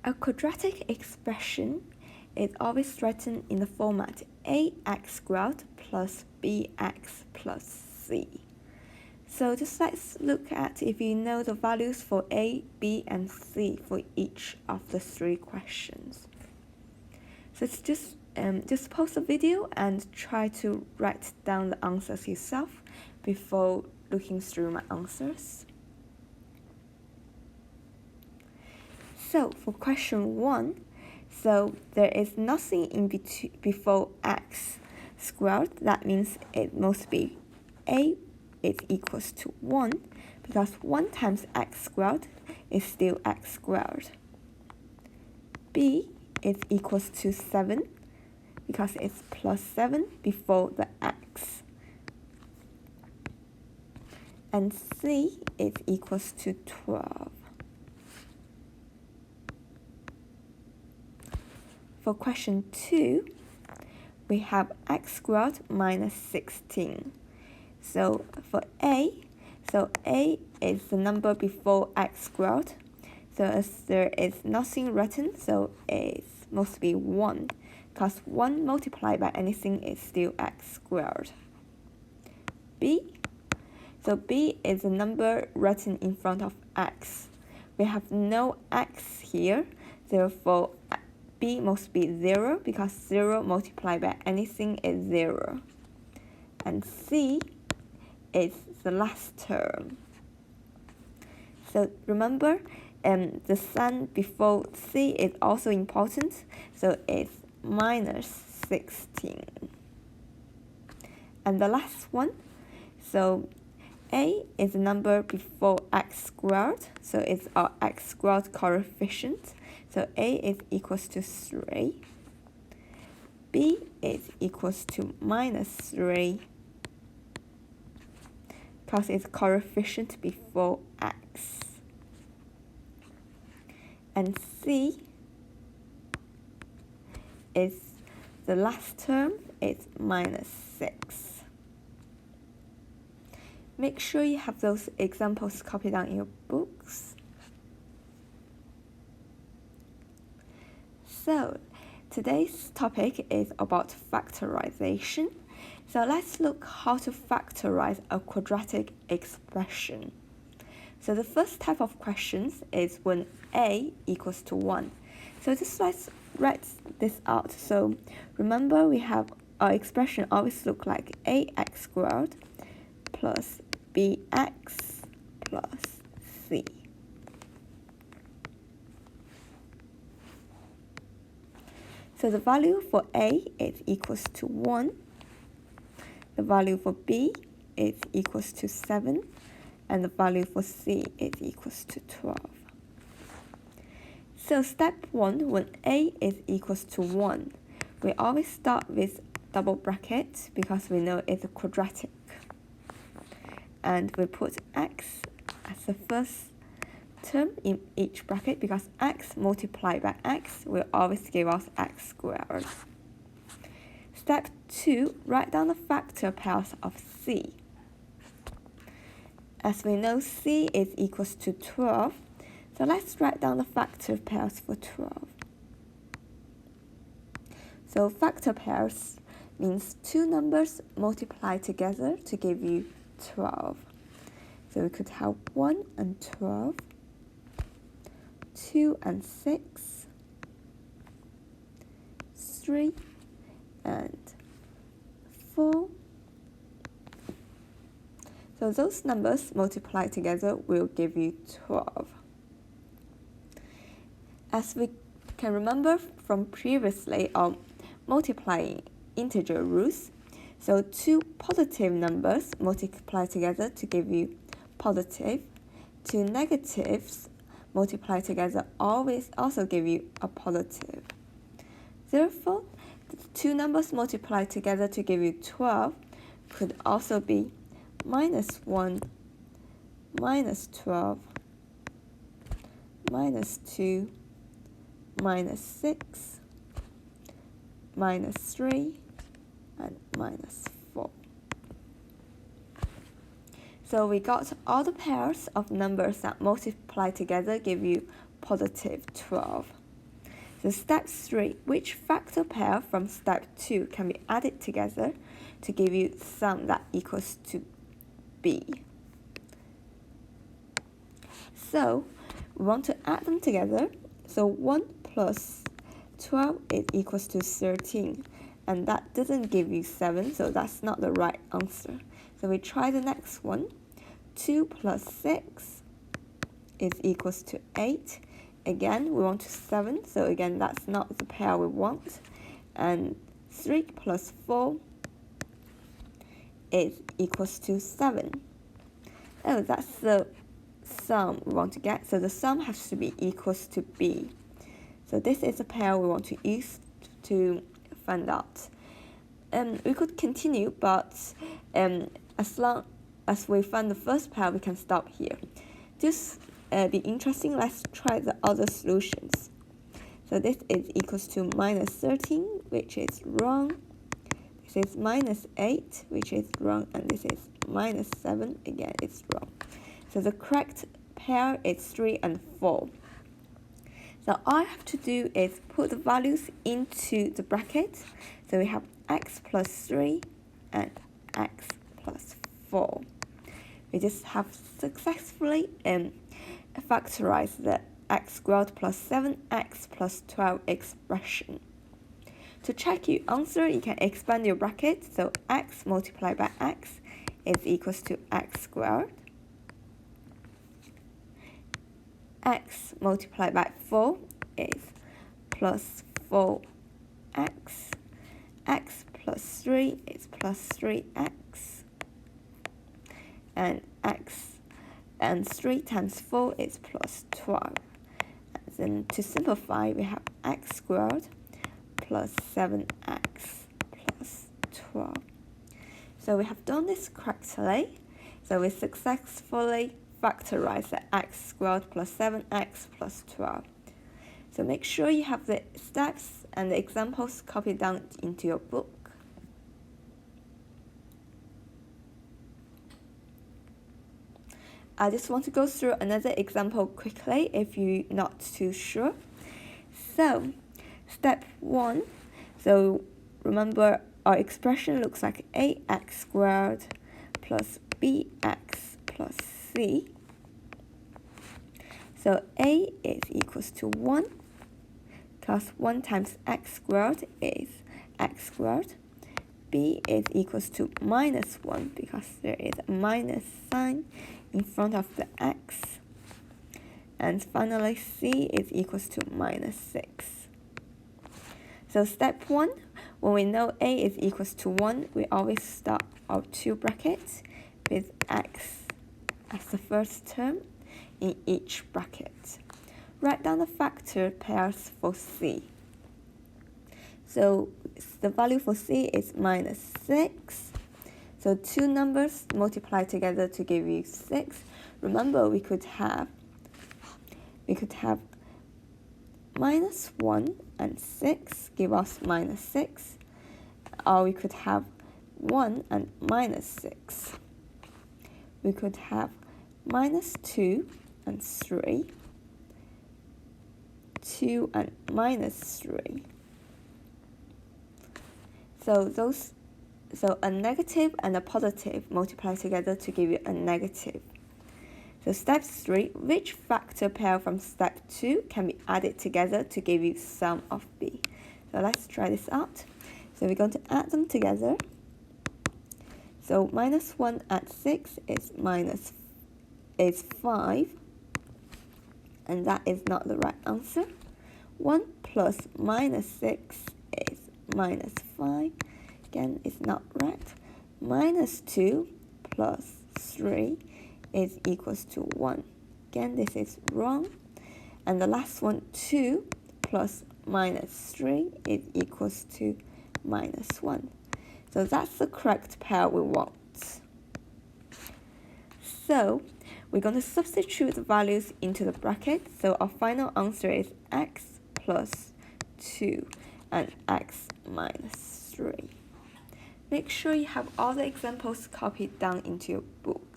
A quadratic expression is always written in the format ax squared plus bx plus c. So just let's look at if you know the values for a, b, and c for each of the three questions. So it's just pause the video and try to write down the answers yourself before looking through my answers. So for question 1, so there is nothing in between before x squared. That means it must be a is equals to 1, because 1 times x squared is still x squared. B is equals to 7, because it's plus 7 before the x. And C is equals to 12. For question 2, we have x squared minus 16. So for A is the number before x squared. So as there is nothing written, so it must be 1, because 1 multiplied by anything is still x squared. So B is the number written in front of x. We have no x here, therefore B must be 0, because 0 multiplied by anything is 0. And C is the last term. So remember, the sign before C is also important, so it's minus 16. And the last one, so A is the number before x squared, so it's our x squared coefficient. So A is equals to 3. B is equals to minus 3, because it's coefficient before x. And C is the last term, it's minus 6. Make sure you have those examples copied down in your books. So today's topic is about factorization. So let's look how to factorize a quadratic expression. So the first type of questions is when a equals to 1. So just let's write this out. So remember, we have our expression always look like ax squared plus bx plus c. So the value for a is equals to 1. The value for b is equals to 7. And the value for c is equals to 12. So step 1, when a is equals to 1, we always start with double bracket because we know it's a quadratic. And we put x as the first term in each bracket, because x multiplied by x will always give us x squared. Step 2, write down the factor pairs of c. As we know, c is equals to 12, so let's write down the factor pairs for 12. So factor pairs means two numbers multiplied together to give you 12. So we could have 1 and 12, 2 and 6, 3 and 4. So those numbers multiplied together will give you 12. As we can remember from previously on multiplying integer rules, so two positive numbers multiply together to give you positive. Two negatives multiply together always also give you a positive. Therefore, the two numbers multiplied together to give you 12 could also be minus 1, minus 12, minus 2, minus 6, minus 3, and minus 4. So we got all the pairs of numbers that multiply together give you positive 12. So step 3, which factor pair from step 2 can be added together to give you sum that equals to b? So we want to add them together. So 1 plus 12 is equals to 13, and that doesn't give you 7, so that's not the right answer. So we try the next one. 2 plus 6 is equals to 8. Again, we want 7, so again, that's not the pair we want. And 3 plus 4 is equals to 7. Oh, that's the sum we want to get. So the sum has to be equals to b. So this is a pair we want to use to find out. We could continue, but as long as we find the first pair, we can stop here. Just be interesting, let's try the other solutions. So this is equals to minus 13, which is wrong. This is minus 8, which is wrong, and this is minus 7, again, it's wrong. So the correct pair is 3 and 4. So all I have to do is put the values into the bracket. So we have x plus 3 and x plus 4. We just have successfully factorized the x squared plus 7x plus 12 expression. To check your answer, you can expand your bracket. So x multiplied by x is equals to x squared. X multiplied by 4 is plus 4x. X plus 3 is plus 3x. And x and 3 times 4 is plus 12. And then to simplify, we have x squared plus 7x plus 12. So we have done this correctly. So we successfully factorize the x squared plus 7x plus 12. So make sure you have the steps and the examples copied down into your book. I just want to go through another example quickly if you're not too sure. So step 1, so remember our expression looks like ax squared plus bx plus c. So a is equals to 1, because 1 times x squared is x squared. B is equals to minus 1, because there is a minus sign in front of the x. And finally, c is equals to minus 6. So step 1, when we know a is equals to 1, we always start our two brackets with x as the first term in each bracket. Write down the factor pairs for c. So the value for c is minus 6. So two numbers multiply together to give you 6. Remember, we could have minus 1 and 6 give us minus 6. Or we could have 1 and minus 6. We could have minus 2 and 3. 2 and minus 3. So a negative and a positive multiply together to give you a negative. So step 3, which factor pair from step 2 can be added together to give you sum of b? So let's try this out. So we're going to add them together. So minus 1 at 6 is 5. And that is not the right answer. 1 plus minus 6 is minus 5. Again, it's not right. Minus 2 plus 3 is equals to 1. Again, this is wrong. And the last one, 2 plus minus 3 is equals to minus 1. So that's the correct pair we want. So we're going to substitute the values into the bracket. So our final answer is x plus 2 and x minus 3. Make sure you have all the examples copied down into your books.